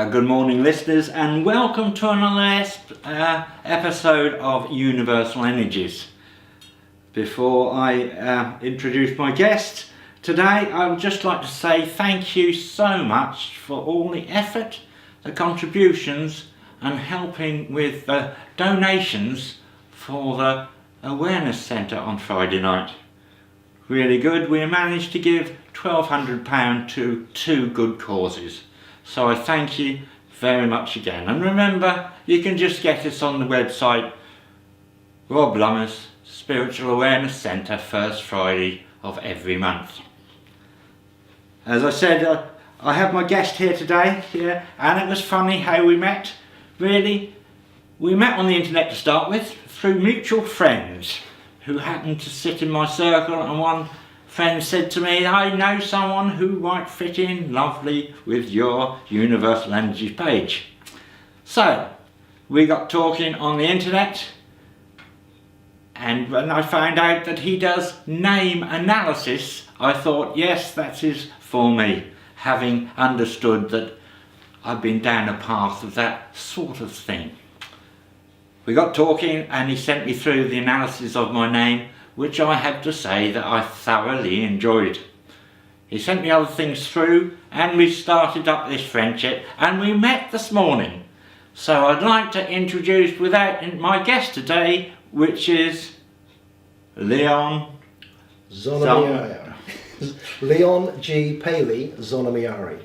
Good morning, listeners, and welcome to another episode of Universal Energies. Before I introduce my guest today, I would just like to say thank you so much for all the effort, the contributions, and helping with the donations for the Awareness Centre on Friday night. Really good. We managed to give £1,200 to two good causes. So I thank you very much again. And remember, you can just get us on the website, Rob Lummer's Spiritual Awareness Centre, first Friday of every month. As I said, I have my guest here today, and it was funny how we met. Really, we met on the internet to start with, through mutual friends who happened to sit in my circle, and one friend said to me, I know someone who might fit in lovely with your Universal Energies page. So we got talking on the internet, and when I found out that he does name analysis, I thought, yes, that is for me, having understood that I've been down a path of that sort of thing. We got talking and he sent me through the analysis of my name, which I have to say that I thoroughly enjoyed. He sent me other things through and we started up this friendship, and we met this morning. So I'd like to introduce my guest today, which is Lyon Zonamyari. Lyon G. Paley Zonamyari.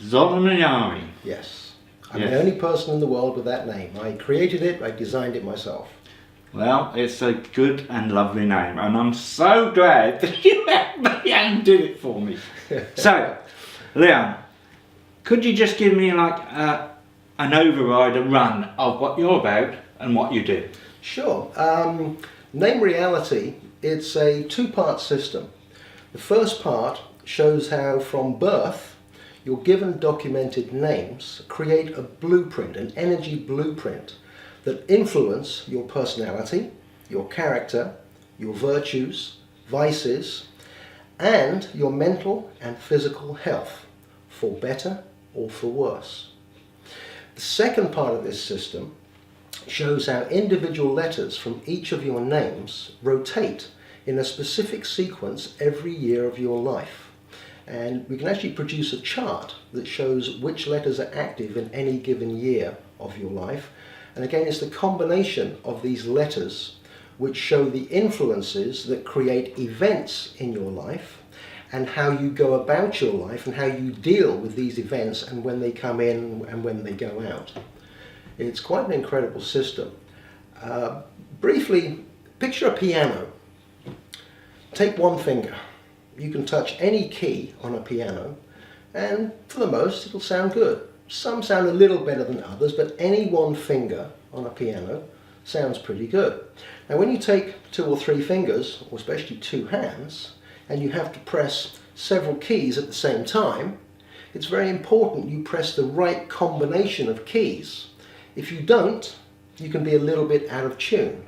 Zonamyari. Yes. I'm the only person in the world with that name. I created it, I designed it myself. Well, it's a good and lovely name, and I'm so glad that you did it for me. So, Leon, could you just give me an override, a run of what you're about and what you do? Sure. Name Reality, it's a two-part system. The first part shows how from birth your given documented names create a blueprint, an energy blueprint that influence your personality, your character, your virtues, vices, and your mental and physical health, for better or for worse. The second part of this system shows how individual letters from each of your names rotate in a specific sequence every year of your life. And we can actually produce a chart that shows which letters are active in any given year of your life. And again, it's the combination of these letters which show the influences that create events in your life, and how you go about your life and how you deal with these events and when they come in and when they go out. It's quite an incredible system. Briefly, picture a piano. Take one finger. You can touch any key on a piano, and for the most it'll sound good. Some sound a little better than others, but any one finger on a piano sounds pretty good. Now when you take two or three fingers, or especially two hands, and you have to press several keys at the same time, it's very important you press the right combination of keys. If you don't, you can be a little bit out of tune.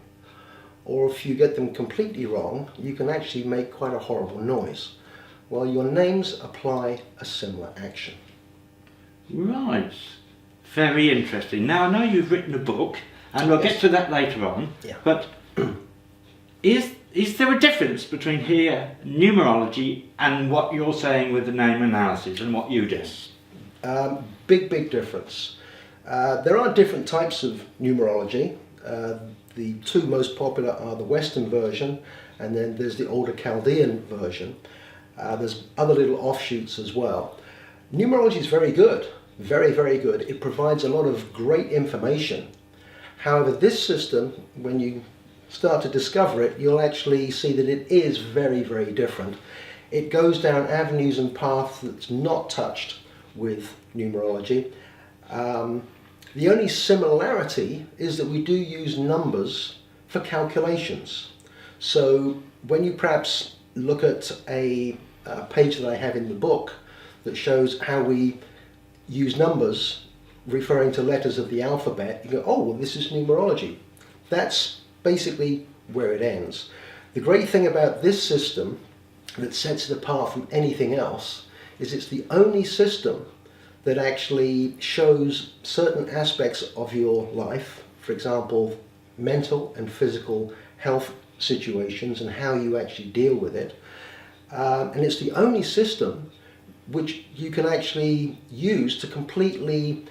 Or if you get them completely wrong, you can actually make quite a horrible noise. Well, your names apply a similar action. Right. Very interesting. Now, I know you've written a book, and we'll get to that later on, but is there a difference between here, numerology, and what you're saying with the name analysis and what you do? Big difference. There are different types of numerology. The two most popular are the Western version, and then there's the older Chaldean version. There's other little offshoots as well. Numerology is very good, very good. It provides a lot of great information. However, this system, when you start to discover it, you'll actually see that it is very different. It goes down avenues and paths that's not touched with numerology. The only similarity is that we do use numbers for calculations. So when you perhaps look at a page that I have in the book that shows how we use numbers referring to letters of the alphabet, you go, oh, well, this is numerology. That's basically where it ends. The great thing about this system that sets it apart from anything else is it's the only system that actually shows certain aspects of your life, for example, mental and physical health situations and how you actually deal with it. And it's the only system which you can actually use to completely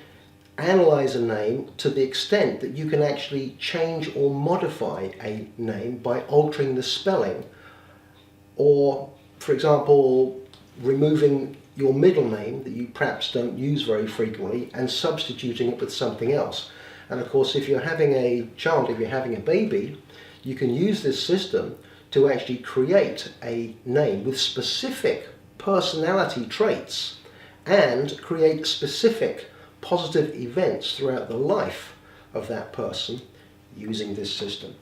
analyze a name to the extent that you can actually change or modify a name by altering the spelling, or, for example, removing your middle name that you perhaps don't use very frequently and substituting it with something else. And of course, if you're having a child, if you're having a baby, you can use this system to actually create a name with specific personality traits and create specific positive events throughout the life of that person using this system.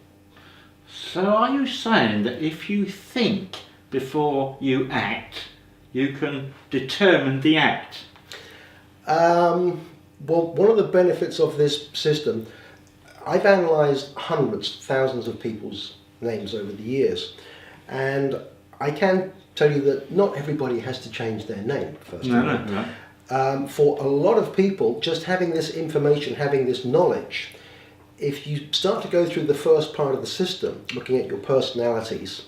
So are you saying that if you think before you act, you can determine the act? Well, one of the benefits of this system, I've analysed hundreds, thousands of people's names over the years, and I can tell you that not everybody has to change their name, first of all. No. For a lot of people, just having this information, having this knowledge, if you start to go through the first part of the system, looking at your personalities,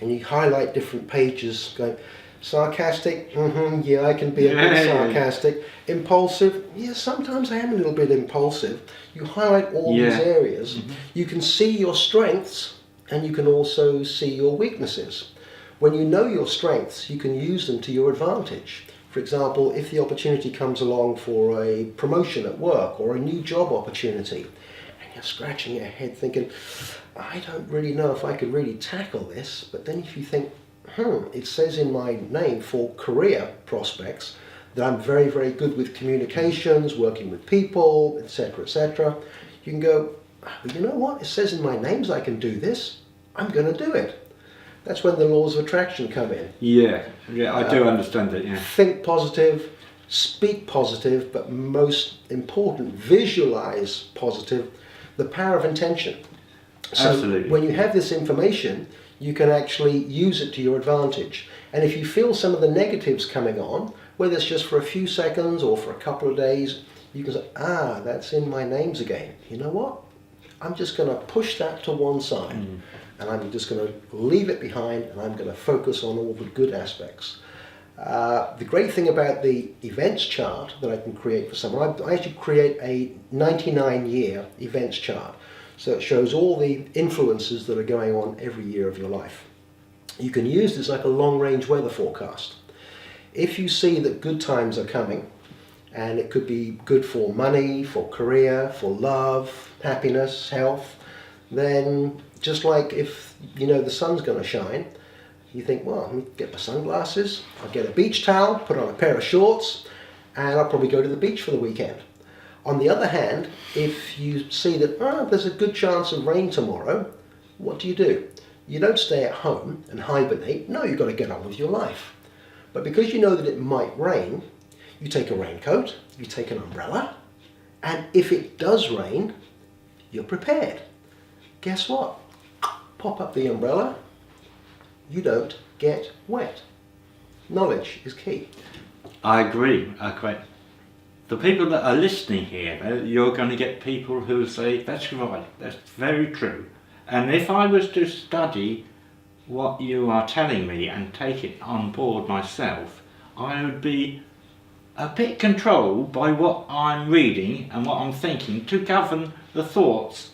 and you highlight different pages, going, sarcastic, yeah, I can be a bit sarcastic. Impulsive, yeah, sometimes I am a little bit impulsive. You highlight all these areas, you can see your strengths, and you can also see your weaknesses. When you know your strengths, you can use them to your advantage. For example, if the opportunity comes along for a promotion at work or a new job opportunity, and you're scratching your head thinking, I don't really know if I could really tackle this, but then if you think, it says in my name for career prospects that I'm very, very good with communications, working with people, etc., etc., you can go, but you know what? It says in my names I can do this. I'm going to do it. That's when the laws of attraction come in. Yeah, I do understand it, yeah. Think positive, speak positive, but most important, visualize positive, the power of intention. So Absolutely. When you have this information, you can actually use it to your advantage. And if you feel some of the negatives coming on, whether it's just for a few seconds or for a couple of days, you can say, that's in my names again. You know what? I'm just going to push that to one side. And I'm just going to leave it behind, and I'm going to focus on all the good aspects. The great thing about the events chart that I can create for someone, I actually create a 99-year events chart. So it shows all the influences that are going on every year of your life. You can use this like a long-range weather forecast. If you see that good times are coming, and it could be good for money, for career, for love, happiness, health, then just like if you know the sun's going to shine, you think, well, let me get my sunglasses, I'll get a beach towel, put on a pair of shorts, and I'll probably go to the beach for the weekend. On the other hand, if you see that there's a good chance of rain tomorrow, what do? You don't stay at home and hibernate. No, you've got to get on with your life. But because you know that it might rain, you take a raincoat, you take an umbrella, and if it does rain, you're prepared. Guess what? Pop up the umbrella, you don't get wet. Knowledge is key. I agree. The people that are listening here, you're going to get people who say, that's right, that's very true. And if I was to study what you are telling me and take it on board myself, I would be a bit controlled by what I'm reading and what I'm thinking to govern the thoughts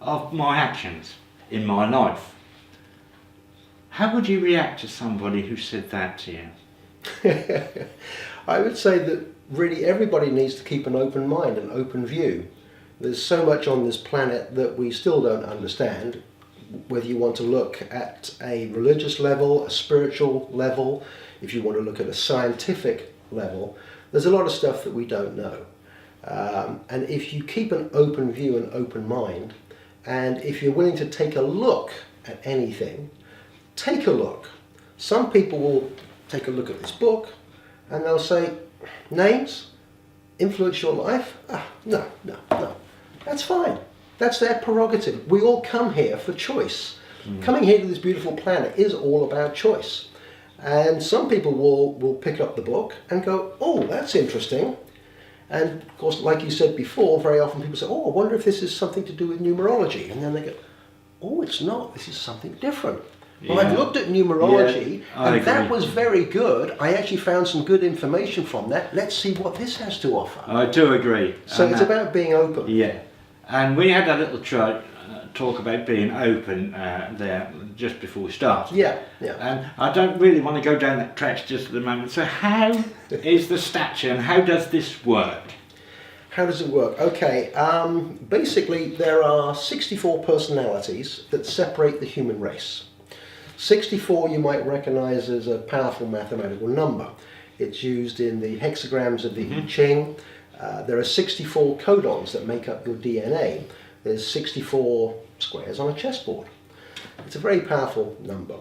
of my actions in my life. How would you react to somebody who said that to you? I would say that really everybody needs to keep an open mind, an open view. There's so much on this planet that we still don't understand, whether you want to look at a religious level, a spiritual level, if you want to look at a scientific level, there's a lot of stuff that we don't know. And if you keep an open view, an open mind, and if you're willing to take a look at anything, take a look. Some people will take a look at this book and they'll say, names influence your life? No. That's fine. That's their prerogative. We all come here for choice. Coming here to this beautiful planet is all about choice. And some people will pick up the book and go, oh, that's interesting. And of course, like you said before, very often people say, oh, I wonder if this is something to do with numerology. And then they go, oh, it's not, this is something different. Well, I've looked at numerology, and that was very good. I actually found some good information from that. Let's see what this has to offer. I do agree. So it's about being open. Yeah. And we had a little talk about being open there just before we started. Yeah, yeah. And I don't really want to go down that track just at the moment. So how is the stature and how does this work? How does it work? Okay, basically there are 64 personalities that separate the human race. 64 you might recognize as a powerful mathematical number. It's used in the hexagrams of the I Ching. There are 64 codons that make up your DNA. There's 64 squares on a chessboard. It's a very powerful number.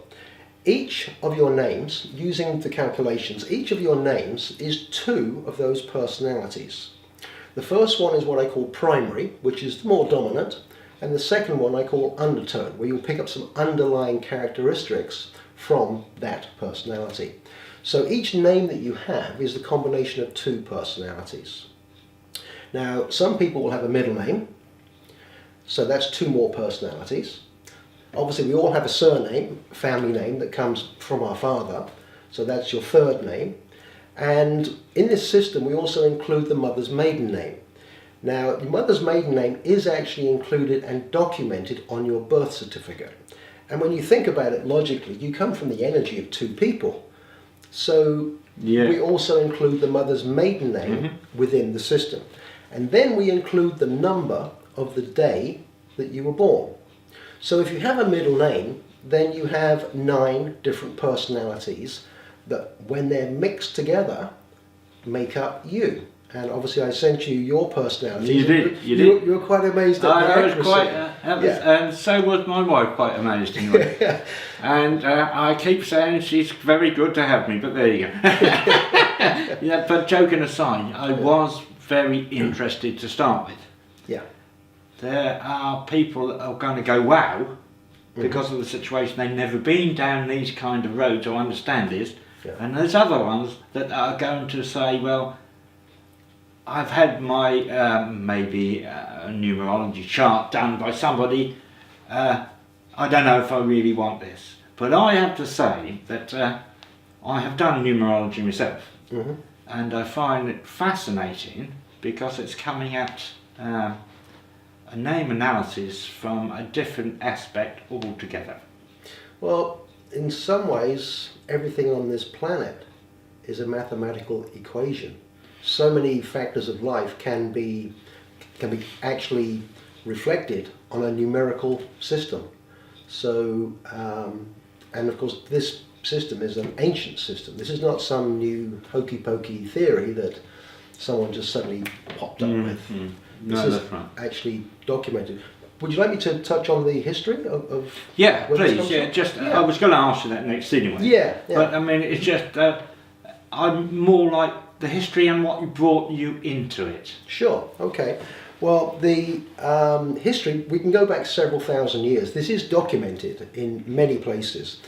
Each of your names, using the calculations, each of your names is two of those personalities. The first one is what I call primary, which is the more dominant, and the second one I call undertone, where you'll pick up some underlying characteristics from that personality. So each name that you have is the combination of two personalities. Now, some people will have a middle name, so that's two more personalities. Obviously, we all have a surname, family name, that comes from our father, so that's your third name. And in this system, we also include the mother's maiden name. Now, the mother's maiden name is actually included and documented on your birth certificate. And when you think about it logically, you come from the energy of two people. So we also include the mother's maiden name within the system. And then we include the number of the day that you were born. So if you have a middle name, then you have 9 different personalities that, when they're mixed together, make up you. And obviously I sent you your personality. You did. You were quite amazed at the accuracy. And so was my wife, quite amazed anyway. And I keep saying she's very good to have me, but there you go. Yeah, but joking aside, I was very interested to start with. Yeah. There are people that are going to go, wow, because of the situation. They've never been down these kind of roads, I understand this. Yeah. And there's other ones that are going to say, well, I've had my maybe a numerology chart done by somebody. I don't know if I really want this. But I have to say that I have done numerology myself. And I find it fascinating because it's coming at a name analysis from a different aspect altogether. Well, in some ways, everything on this planet is a mathematical equation. So many factors of life can be actually reflected on a numerical system. So, and of course, this system is an ancient system. This is not some new hokey pokey theory that someone just suddenly popped up with. No, that's right. Actually documented. Would you like me to touch on the history of yeah, please. I was going to ask you that next anyway. Yeah. But I mean, it's just I'm more like the history and what brought you into it. Sure. Okay. Well, the history, we can go back several thousand years. This is documented in many places.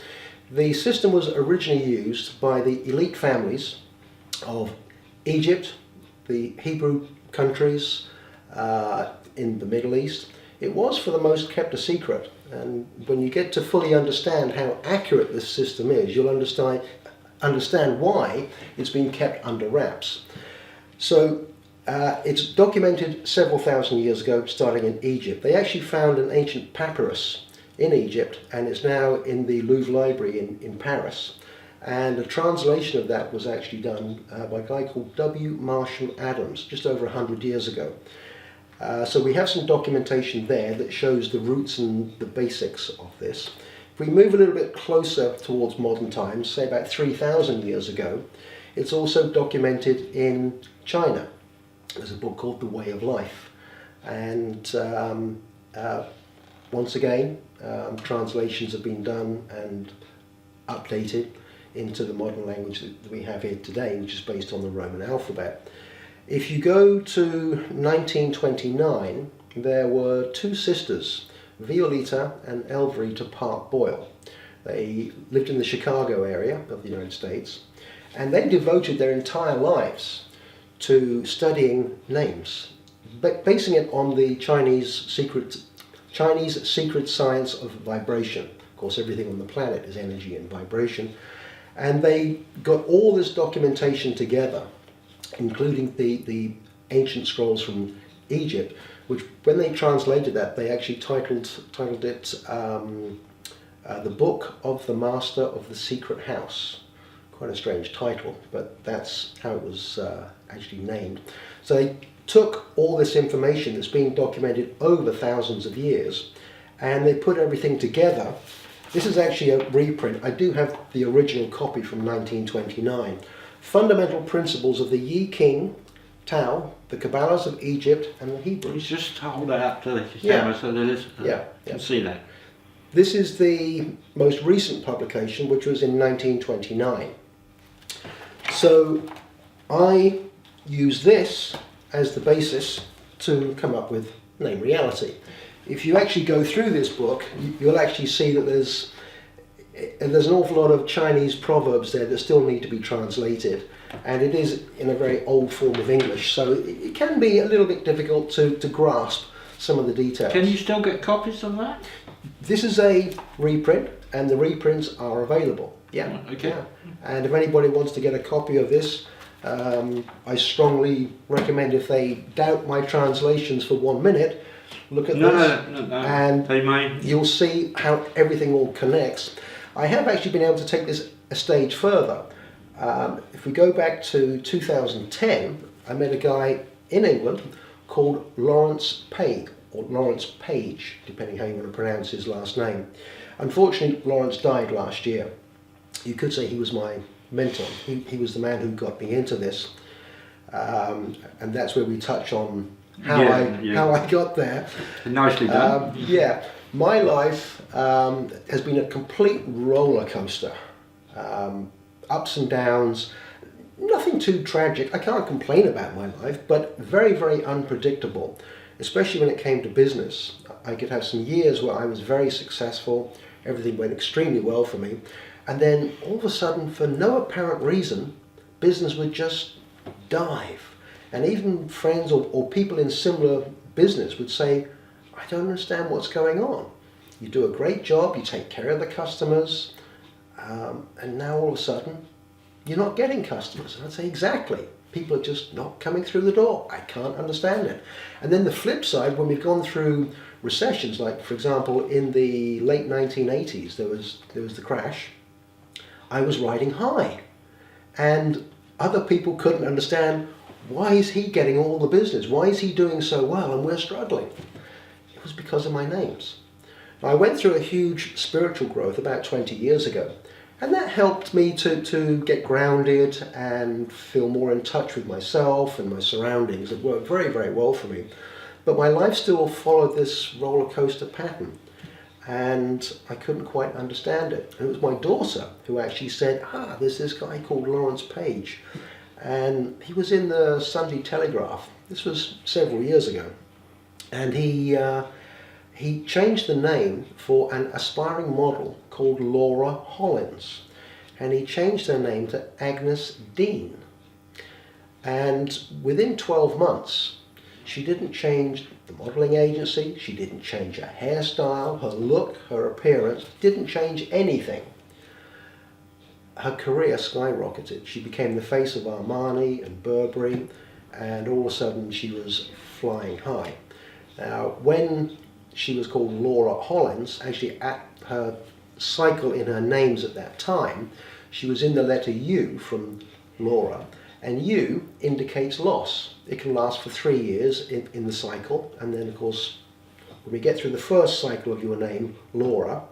The system was originally used by the elite families of Egypt, the Hebrew countries, in the Middle East. It was for the most kept a secret, and when you get to fully understand how accurate this system is, you'll understand why it's been kept under wraps. So it's documented several thousand years ago, starting in Egypt. They actually found an ancient papyrus in Egypt, and it's now in the Louvre Library in Paris. And a translation of that was actually done by a guy called W. Marshall Adams just over 100 years ago. So we have some documentation there that shows the roots and the basics of this. If we move a little bit closer towards modern times, say about 3,000 years ago, it's also documented in China. There's a book called The Way of Life. And once again, translations have been done and updated into the modern language that we have here today, which is based on the Roman alphabet. If you go to 1929, there were 2 sisters, Violeta and Elverita Park Boyle. They lived in the Chicago area of the United States, and they devoted their entire lives to studying names, basing it on the Chinese secret science of vibration. Of course, everything on the planet is energy and vibration. And they got all this documentation together, including the ancient scrolls from Egypt, which when they translated that, they actually titled it The Book of the Master of the Secret House. Quite a strange title, but that's how it was actually named. So they took all this information that's been documented over thousands of years, and they put everything together. This is actually a reprint. I do have the original copy from 1929. Fundamental Principles of the Yi King, Tao, the Kabbalahs of Egypt, and the Hebrews. Just hold that up to the camera so the listener can see that. This is the most recent publication, which was in 1929. So I use this as the basis to come up with Name Reality. If you actually go through this book, you'll actually see that there's an awful lot of Chinese proverbs there that still need to be translated, and it is in a very old form of English, so it can be a little bit difficult to grasp some of the details. Can you still get copies of that? This is a reprint, and the reprints are available. Yeah. Okay. Yeah. And if anybody wants to get a copy of this, I strongly recommend, if they doubt my translations for 1 minute, look at this, and they may. You'll see how everything all connects. I have actually been able to take this a stage further. If we go back to 2010, I met a guy in England called Lawrence Page, or Lawrence Page, depending how you want to pronounce his last name. Unfortunately, Lawrence died last year. You could say he was my mentor. He was the man who got me into this, and that's where we touch on how I got there. Nicely done. My life has been a complete roller coaster. Ups and downs, nothing too tragic. I can't complain about my life, but very, very unpredictable, especially when it came to business. I could have some years where I was very successful, everything went extremely well for me, and then all of a sudden, for no apparent reason, business would just dive. And even friends or people in similar business would say, I don't understand what's going on. You do a great job, you take care of the customers, and now all of a sudden, you're not getting customers. And I'd say, exactly. People are just not coming through the door. I can't understand it. And then the flip side, when we've gone through recessions, like for example, in the late 1980s, there was the crash, I was riding high. And other people couldn't understand, why is he getting all the business? Why is he doing so well and we're struggling? It was because of my names. Now, I went through a huge spiritual growth about 20 years ago, and that helped me to get grounded and feel more in touch with myself and my surroundings. It worked very, very well for me. But my life still followed this roller coaster pattern, and I couldn't quite understand it. And it was my daughter who actually said, there's this guy called Lawrence Page, and he was in the Sunday Telegraph. This was several years ago, and he changed the name for an aspiring model called Laura Hollins, and he changed her name to Agnes Dean. And within 12 months, she didn't change the modeling agency, she didn't change her hairstyle, her look, her appearance, didn't change anything. Her career skyrocketed. She became the face of Armani and Burberry, and all of a sudden she was flying high. Now, when she was called Laura Hollins, actually at her cycle in her names at that time, she was in the letter U from Laura, and U indicates loss. It can last for 3 years in the cycle, and then of course when we get through the first cycle of your name, Laura,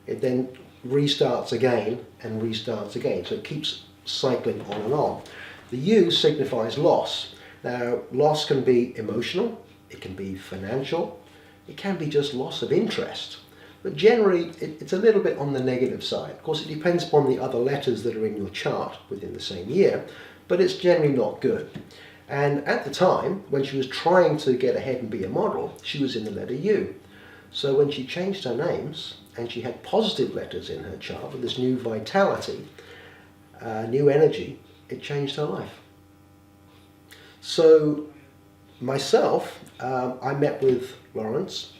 it then restarts again and restarts again, so it keeps cycling on and on. The U signifies loss. Now, loss can be emotional, it can be financial, it can be just loss of interest, but generally it's a little bit on the negative side. Of course, it depends upon the other letters that are in your chart within the same year, but it's generally not good. And at the time, when she was trying to get ahead and be a model, she was in the letter U. So when she changed her names, and she had positive letters in her chart with this new vitality, new energy, it changed her life. So myself, I met with Lawrence,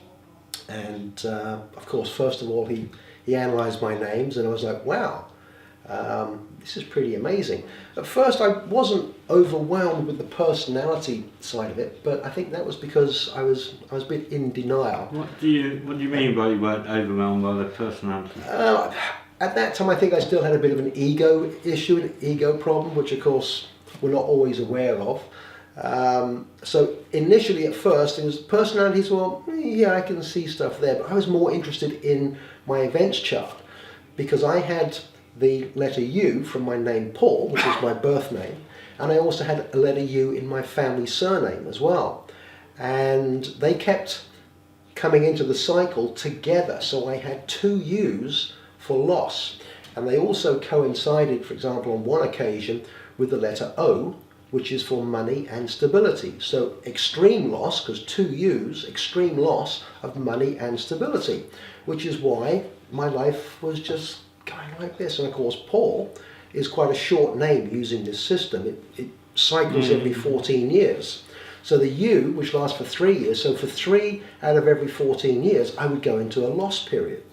and of course, first of all, he analysed my names, and I was like, wow, this is pretty amazing. At first, I wasn't overwhelmed with the personality side of it, but I think that was because I was a bit in denial. What do you mean by you weren't overwhelmed by the personality? At that time, I think I still had a bit of an ego issue, an ego problem, which of course we're not always aware of. So initially, at first, it was personalities. Well, yeah, I can see stuff there, but I was more interested in my events chart because I had the letter U from my name Paul, which is my birth name, and I also had a letter U in my family surname as well, and they kept coming into the cycle together. So I had two U's for loss, and they also coincided, for example, on one occasion with the letter O, which is for money and stability. So extreme loss, because two U's, extreme loss of money and stability, which is why my life was just going like this. And of course, Paul is quite a short name using this system. It cycles every 14 years. So the U, which lasts for 3 years, so for 3 out of every 14 years, I would go into a loss period.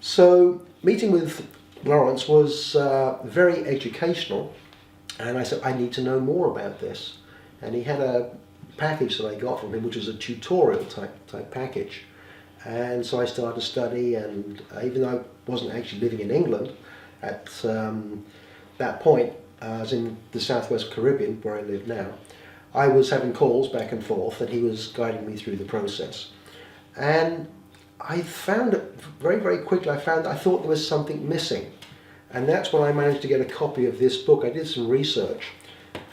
So meeting with Lawrence was very educational, and I said, I need to know more about this. And he had a package that I got from him, which was a tutorial type package. And so I started to study, and even though I wasn't actually living in England at that point, I was in the Southwest Caribbean, where I live now. I was having calls back and forth, and he was guiding me through the process. And I found it very, very quickly. I thought there was something missing. And that's when I managed to get a copy of this book. I did some research,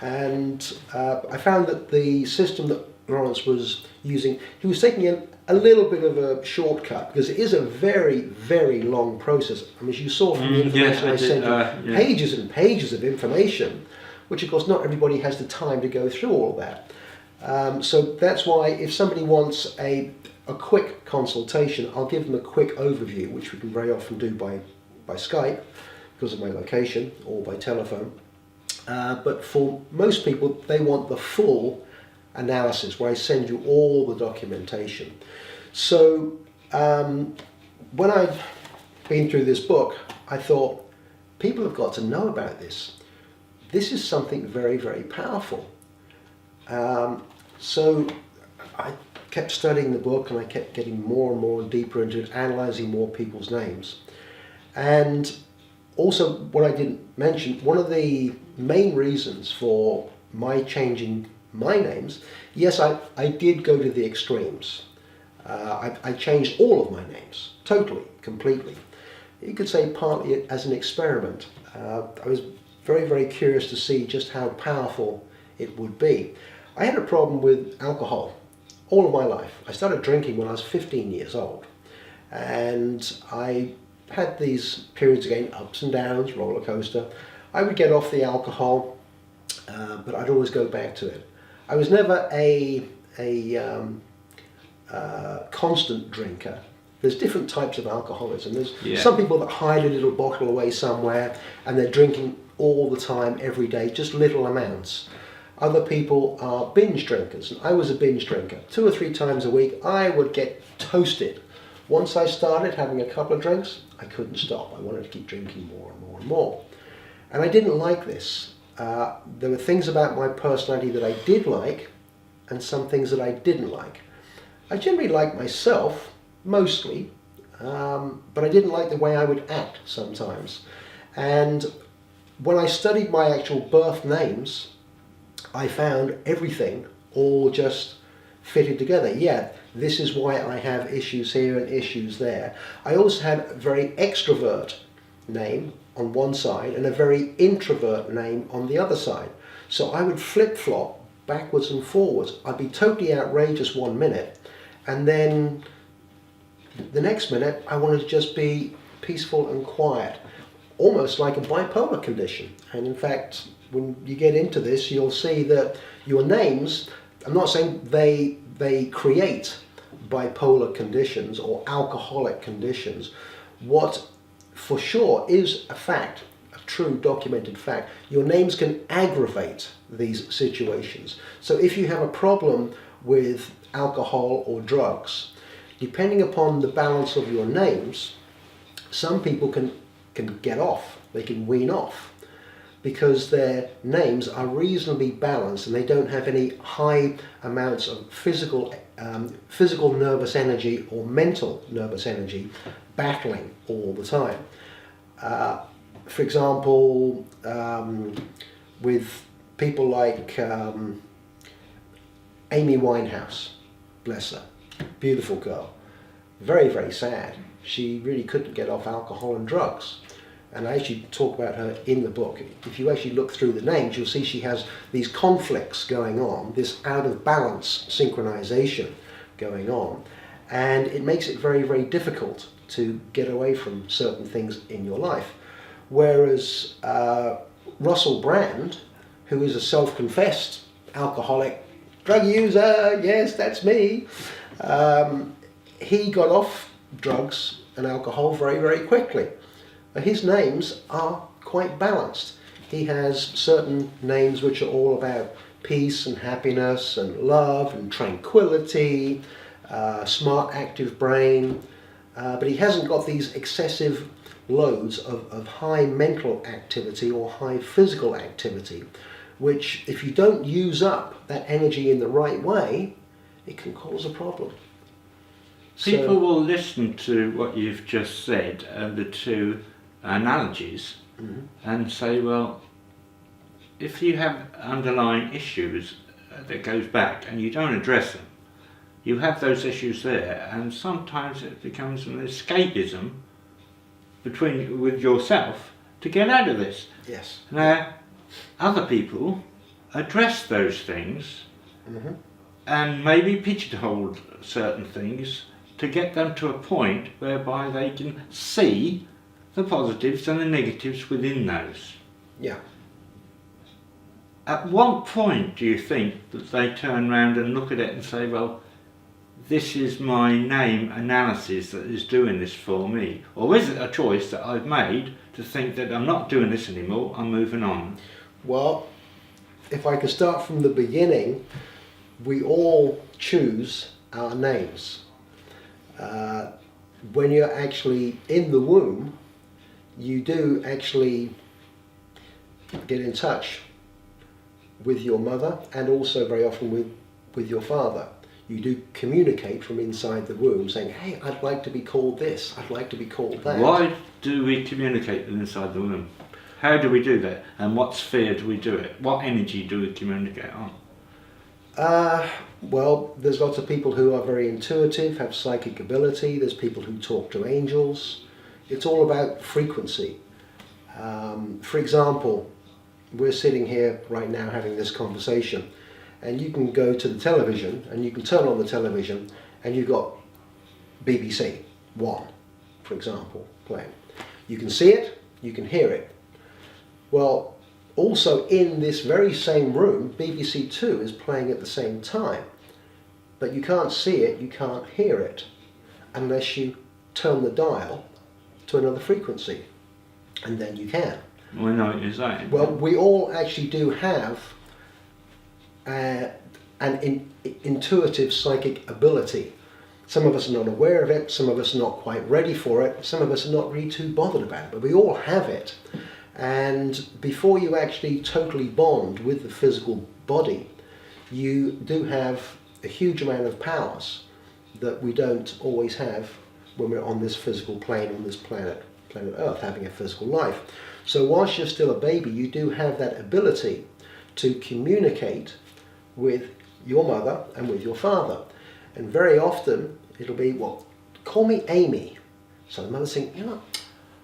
and I found that the system that Lawrence was using, he was taking a little bit of a shortcut, because it is a very, very long process. I mean, as you saw from the information I sent you, pages and pages of information, which of course not everybody has the time to go through all that. So that's why if somebody wants a quick consultation, I'll give them a quick overview, which we can very often do by Skype, because of my location, or by telephone. But for most people, they want the full analysis, where I send you all the documentation. So when I've been through this book, I thought, people have got to know about this. This is something very, very powerful. So I kept studying the book, and I kept getting more and more deeper into it, analysing more people's names. And also, what I didn't mention, one of the main reasons for my changing my names, yes, I did go to the extremes. I changed all of my names, totally, completely. You could say partly as an experiment. I was very, very curious to see just how powerful it would be. I had a problem with alcohol all of my life. I started drinking when I was 15 years old, and I had these periods again, ups and downs, roller coaster. I would get off the alcohol, but I'd always go back to it. I was never a constant drinker. There's different types of alcoholism. There's some people that hide a little bottle away somewhere, and they're drinking all the time, every day, just little amounts. Other people are binge drinkers, and I was a binge drinker. 2 or 3 times a week, I would get toasted. Once I started having a couple of drinks, I couldn't stop. I wanted to keep drinking more and more and more. And I didn't like this. There were things about my personality that I did like, and some things that I didn't like. I generally liked myself, mostly, but I didn't like the way I would act sometimes. And when I studied my actual birth names, I found everything all just fitted together. Yeah, this is why I have issues here and issues there. I also had a very extrovert name on one side and a very introvert name on the other side. So I would flip-flop backwards and forwards. I'd be totally outrageous one minute, and then the next minute I wanted to just be peaceful and quiet, almost like a bipolar condition. And in fact, when you get into this, you'll see that your names, I'm not saying they create bipolar conditions or alcoholic conditions. What for sure is a fact, a true documented fact. Your names can aggravate these situations. So if you have a problem with alcohol or drugs, depending upon the balance of your names, some people can get off, they can wean off, because their names are reasonably balanced and they don't have any high amounts of physical nervous energy or mental nervous energy battling all the time. For example, with people like Amy Winehouse, bless her, beautiful girl, very, very sad. She really couldn't get off alcohol and drugs. And I actually talk about her in the book. If you actually look through the names, you'll see she has these conflicts going on, this out of balance synchronization going on. And it makes it very, very difficult to get away from certain things in your life. Whereas Russell Brand, who is a self-confessed alcoholic, drug user, yes, that's me, he got off drugs and alcohol very, very quickly. His names are quite balanced. He has certain names which are all about peace and happiness and love and tranquility, smart, active brain, but he hasn't got these excessive loads of high mental activity or high physical activity, which if you don't use up that energy in the right way, it can cause a problem. People will listen to what you've just said, the two analogies, and say, well, if you have underlying issues that goes back and you don't address them, you have those issues there, and sometimes it becomes an escapism with yourself to get out of this. Yes. Now, other people address those things and maybe pigeonhole certain things to get them to a point whereby they can see the positives and the negatives within those. Yeah. At what point do you think that they turn around and look at it and say, well, this is my name analysis that is doing this for me? Or is it a choice that I've made to think that I'm not doing this anymore, I'm moving on? Well, if I can start from the beginning, we all choose our names. When you're actually in the womb, you do actually get in touch with your mother and also very often with your father. You do communicate from inside the womb saying, hey, I'd like to be called this, I'd like to be called that. Why do we communicate inside the womb? How do we do that? And what sphere do we do it? What energy do we communicate on? Well, there's lots of people who are very intuitive, have psychic ability. There's people who talk to angels. It's all about frequency. For example, we're sitting here right now having this conversation, and you can go to the television and you can turn on the television and you've got BBC One, for example, playing. You can see it, you can hear it. Well, also in this very same room, BBC Two is playing at the same time. But you can't see it, you can't hear it, unless you turn the dial to another frequency. And then you can. I know what you're saying. Well, we all actually do have an intuitive psychic ability. Some of us are not aware of it, some of us are not quite ready for it, some of us are not really too bothered about it, but we all have it. And before you actually totally bond with the physical body, you do have a huge amount of powers that we don't always have when we're on this physical plane, on this planet Earth, having a physical life. So whilst you're still a baby, you do have that ability to communicate with your mother and with your father. And very often it'll be, well, call me Amy. So the mother's saying, you know,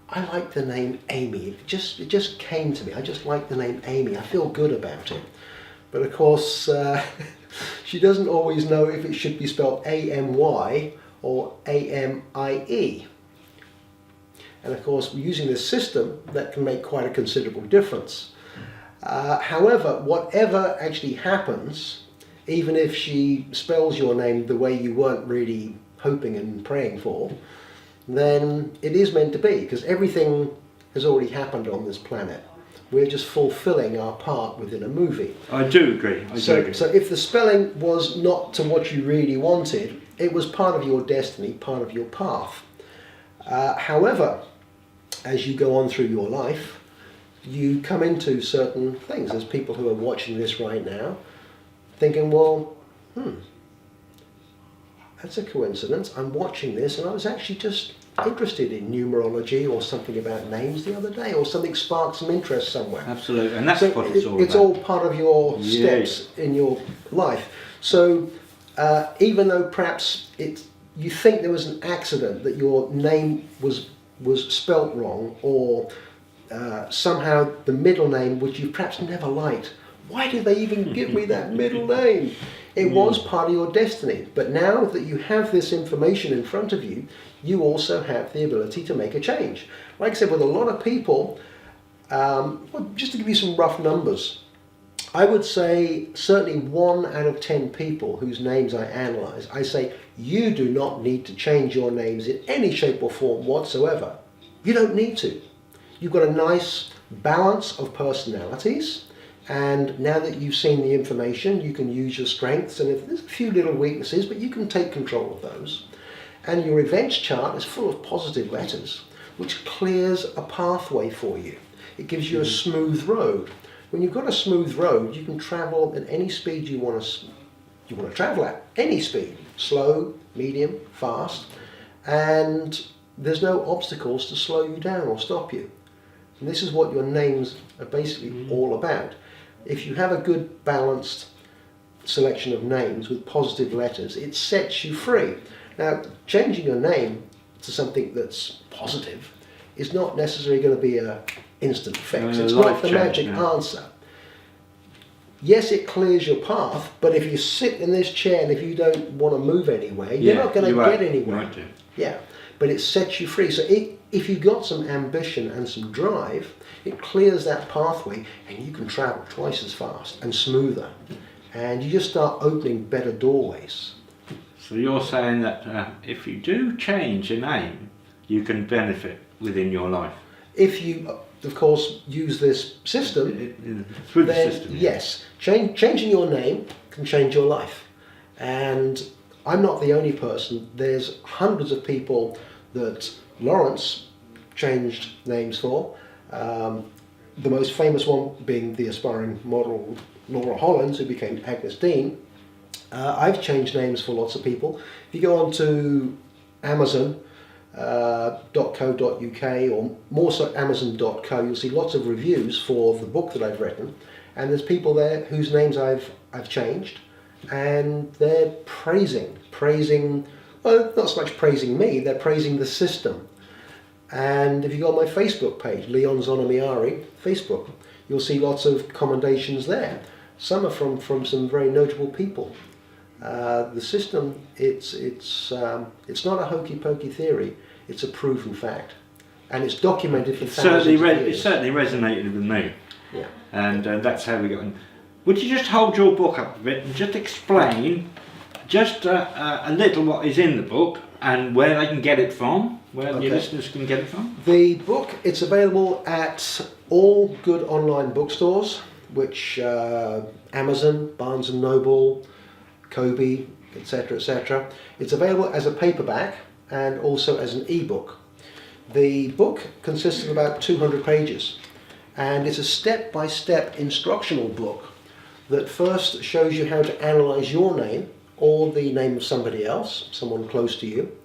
I like the name Amy. It just came to me. I just like the name Amy. I feel good about it. But of course, she doesn't always know if it should be spelled A-M-Y or A-M-I-E. And of course, using this system, that can make quite a considerable difference. However, whatever actually happens, even if she spells your name the way you weren't really hoping and praying for, then it is meant to be, because everything has already happened on this planet. We're just fulfilling our part within a movie. I do agree. So if the spelling was not to what you really wanted, it was part of your destiny, part of your path. However, as you go on through your life, you come into certain things. There's people who are watching this right now thinking, well, that's a coincidence. I'm watching this and I was actually just interested in numerology or something about names the other day, or something sparked some interest somewhere. Absolutely, and that's so what it's all It's about. all part of your steps in your life. So even though perhaps you think there was an accident, that your name was spelt wrong, or somehow the middle name, which you perhaps never liked, why did they even give me that middle name? It was part of your destiny. But now that you have this information in front of you, you also have the ability to make a change. Like I said, with a lot of people, well, just to give you some rough numbers, I would say certainly 1 out of 10 people whose names I analyse, I say, you do not need to change your names in any shape or form whatsoever. You don't need to. You've got a nice balance of personalities, and now that you've seen the information, you can use your strengths, and if there's a few little weaknesses, but you can take control of those. And your events chart is full of positive letters, which clears a pathway for you. It gives you a smooth road. When you've got a smooth road, you can travel at any speed you want to travel at, any speed, slow, medium, fast, and there's no obstacles to slow you down or stop you. And this is what your names are basically all about. If you have a good balanced selection of names with positive letters, it sets you free. Now, changing your name to something that's positive is not necessarily going to be an instant fix. It's not the magic answer. Yes, it clears your path, but if you sit in this chair and if you don't want to move anywhere, you're not going to get anywhere. Yeah, but it sets you free. So if you've got some ambition and some drive, it clears that pathway and you can travel twice as fast and smoother. And you just start opening better doorways. So you're saying that if you do change your name, you can benefit within your life? If you, of course, use this system, through the system, yes, changing your name can change your life. And I'm not the only person. There's hundreds of people that Lawrence changed names for. The most famous one being the aspiring model Laura Hollins, who became Agnes Dean. I've changed names for lots of people. If you go on to Amazon, .co.uk or more so Amazon.co, you'll see lots of reviews for the book that I've written, and there's people there whose names I've changed, and they're praising, well, not so much praising me, they're praising the system. And if you go on my Facebook page, Lyon Zonamyari, Facebook, you'll see lots of commendations there. Some are from some very notable people. The system, it's not a hokey pokey theory. It's a proven fact, and it's documented for thousands of years. It certainly resonated with me. Yeah. And that's how we got in. Would you just hold your book up a bit and just explain just a little what is in the book and where they can get it from, where your listeners can get it from? The book, it's available at all good online bookstores, which Amazon, Barnes & Noble, Kobe, etc., etc. It's available as a paperback and also as an ebook. The book consists of about 200 pages, and it's a step-by-step instructional book that first shows you how to analyze your name or the name of somebody else, someone close to you,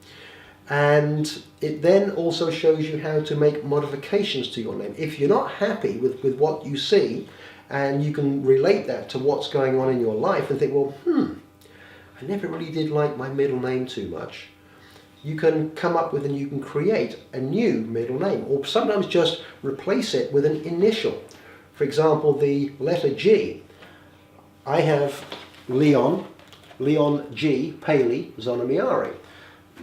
and it then also shows you how to make modifications to your name. If you're not happy with what you see, and you can relate that to what's going on in your life and think, well, I never really did like my middle name too much, you can come up with and you can create a new middle name, or sometimes just replace it with an initial. For example, the letter G. I have Lyon G. Paley Zonamyari.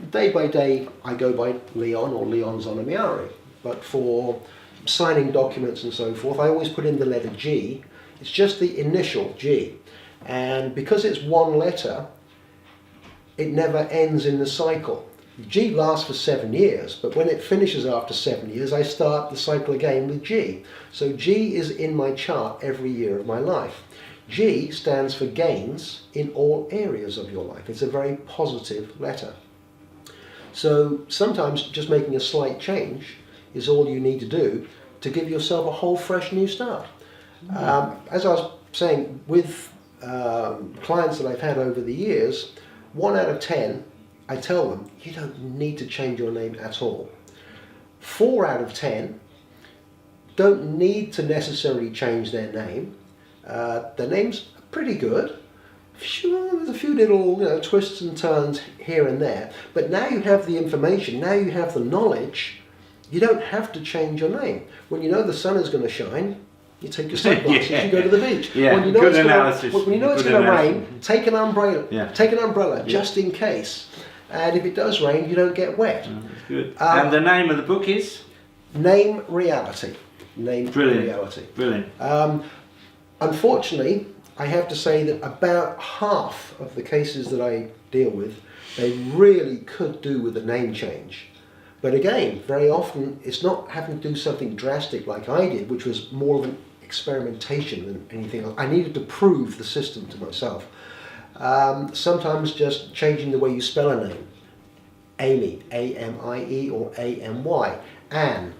Day by day I go by Lyon or Lyon Zonamyari, but for signing documents and so forth I always put in the letter G. It's just the initial G, and because it's one letter, it never ends in the cycle. G lasts for 7 years, but when it finishes after 7 years, I start the cycle again with G. So G is in my chart every year of my life. G stands for gains in all areas of your life. It's a very positive letter. So sometimes just making a slight change is all you need to do to give yourself a whole fresh new start. As I was saying, with clients that I've had over the years, 1 out of 10, I tell them, you don't need to change your name at all. 4 out of 10 don't need to necessarily change their name. Their name's pretty good. Sure, there's a few little twists and turns here and there, but now you have the information, now you have the knowledge, you don't have to change your name. When you know the sun is going to shine, you take your sunglasses, you go to the beach. Yeah, when you know good it's analysis. When you know it's going to rain, take an umbrella. Yeah. Take an umbrella just in case. And if it does rain, you don't get wet. That's good. And the name of the book is? Name Reality. Name Reality. Brilliant. Unfortunately, I have to say that about half of the cases that I deal with, they really could do with a name change. But again, very often it's not having to do something drastic like I did, which was more of an experimentation than anything else. I needed to prove the system to myself. Sometimes just changing the way you spell a name. Amy, A-M-I-E or A-M-Y. Anne,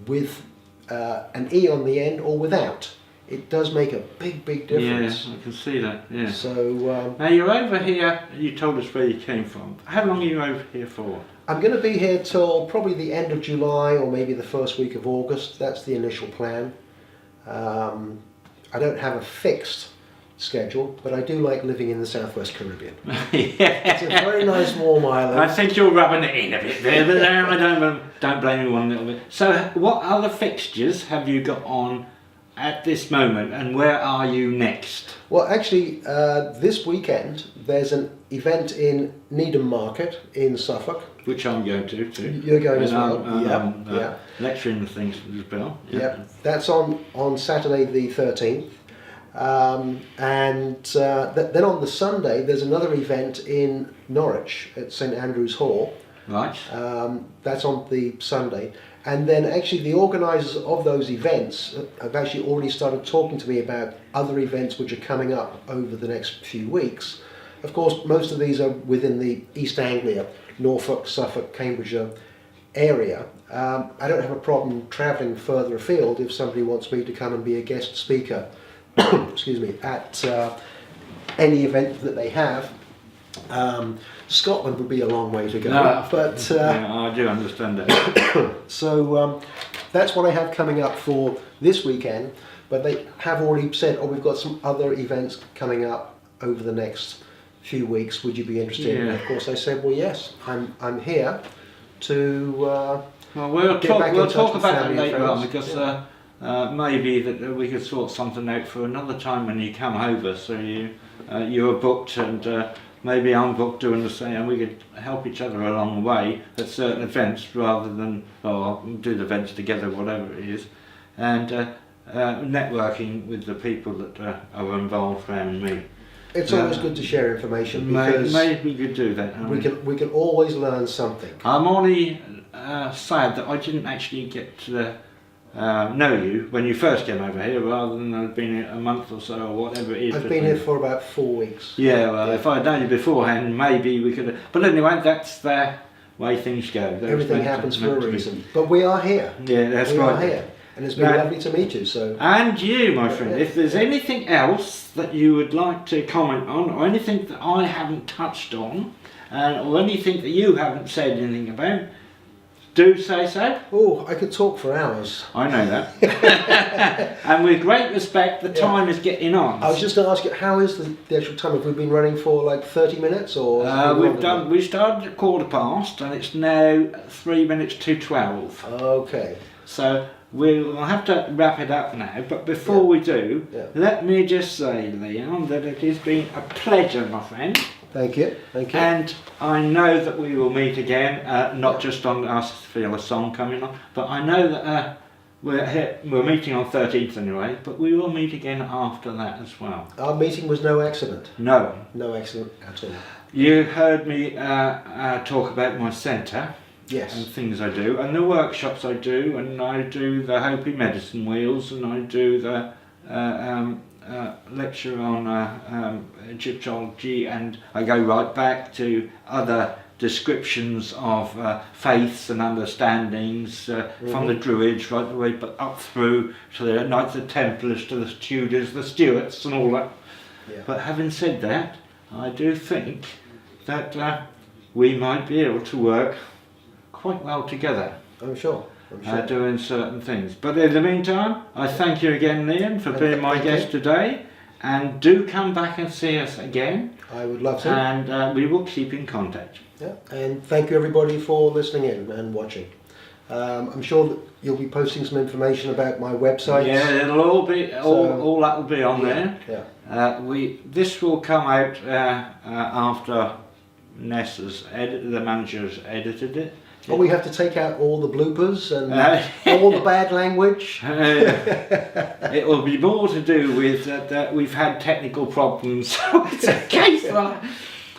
with an E on the end or without. It does make a big difference. Yeah, I can see that, yeah. So, now you're over here, you told us where you came from. How long are you over here for? I'm going to be here till probably the end of July or maybe the first week of August. That's the initial plan. I don't have a fixed schedule, but I do like living in the Southwest Caribbean. It's a very nice warm island. I think you're rubbing it in a bit there, but I don't blame you one little bit. So what other fixtures have you got on at this moment, and where are you next? Well, actually, this weekend there's an event in Needham Market in Suffolk. Which I'm going to too. You're going as well. I'm lecturing the things as well. Yeah, that's on Saturday the 13th. Then on the Sunday there's another event in Norwich at St Andrew's Hall. Right. That's on the Sunday. And then actually the organisers of those events have actually already started talking to me about other events which are coming up over the next few weeks. Of course, most of these are within the East Anglia, Norfolk, Suffolk, Cambridgeshire area. I don't have a problem travelling further afield if somebody wants me to come and be a guest speaker excuse me, at any event that they have. Scotland would be a long way to go, but I do understand that. So that's what I have coming up for this weekend, but they have already said, oh, we've got some other events coming up over the next few weeks, would you be interested? And of course I said, well, yes, I'm here to well, we'll talk about that later on, because maybe that we could sort something out for another time when you come over, so you're booked and maybe I'm booked doing the same, and we could help each other along the way at certain events rather than, do the events together, whatever it is, and networking with the people that are involved around me. It's always good to share information, because maybe we could do that. We can always learn something. I'm only sad that I didn't actually get to know you when you first came over here, rather than I'd been here a month or so or whatever it is. I've been here for about 4 weeks. Yeah, well, if I'd known you beforehand, maybe we could have. But anyway, that's the way things go. Everything happens for a reason. But we are here. Yeah, that's right. We are here. And it's been lovely to meet you. So. And you, my friend, if there's anything else that you would like to comment on, or anything that I haven't touched on, or anything that you haven't said anything about, do say so. Oh, I could talk for hours. I know that. And with great respect, the time is getting on. I was just going to ask you, how is the actual time? Have we been running for like 30 minutes or? We started at 15:15 and it's now 3 minutes to 12. Okay. So we'll have to wrap it up now, but before we do, let me just say, Leon, that it has been a pleasure, my friend. Thank you, thank you. And I know that we will meet again, not just on I Feel a Song coming on, but I know that we're meeting on 13th anyway, but we will meet again after that as well. Our meeting was no accident. No. No accident at all. You heard me talk about my centre. Yes. And things I do, and the workshops I do, and I do the Hopi medicine wheels, and I do the lecture on Egyptology, and I go right back to other descriptions of faiths and understandings from the Druids right the way but up through to the Knights of Templars, to the Tudors, the Stuarts and all that. Yeah. But having said that, I do think that we might be able to work quite well together. I'm sure. Doing certain things. But in the meantime, I thank you again, Lyon, for being my guest today, and do come back and see us again. I would love to. And we will keep in contact. Yeah. And thank you everybody for listening in and watching. I'm sure that you'll be posting some information about my website. Yeah, it'll all be all that will be on there. Yeah. This will come out after Nessa's the manager's edited it. Oh, we have to take out all the bloopers and all the bad language. It will be more to do with that we've had technical problems, so it's a case like.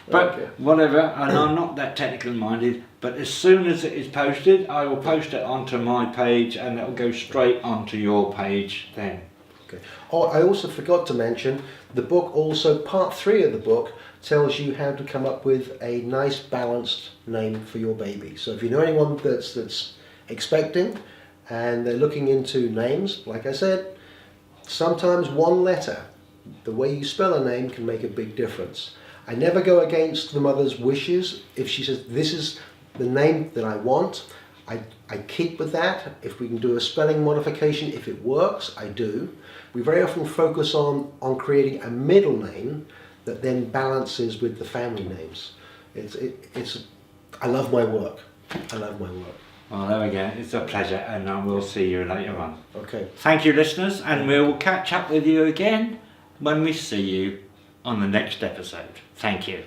But okay. Whatever, and I'm not that technical minded, but as soon as it is posted, I will post it onto my page and it will go straight onto your page then. Okay. Oh, I also forgot to mention, the book also, part 3 of the book, tells you how to come up with a nice balanced name for your baby. So if you know anyone that's expecting and they're looking into names, like I said, sometimes one letter, the way you spell a name, can make a big difference. I never go against the mother's wishes. If she says this is the name that I want, I keep with that. If we can do a spelling modification, if it works, I do. We very often focus on creating a middle name that then balances with the family names. I love my work. I love my work. Well, there we go. It's a pleasure, and I will see you later on. Okay. Thank you, listeners, and we'll catch up with you again when we see you on the next episode. Thank you.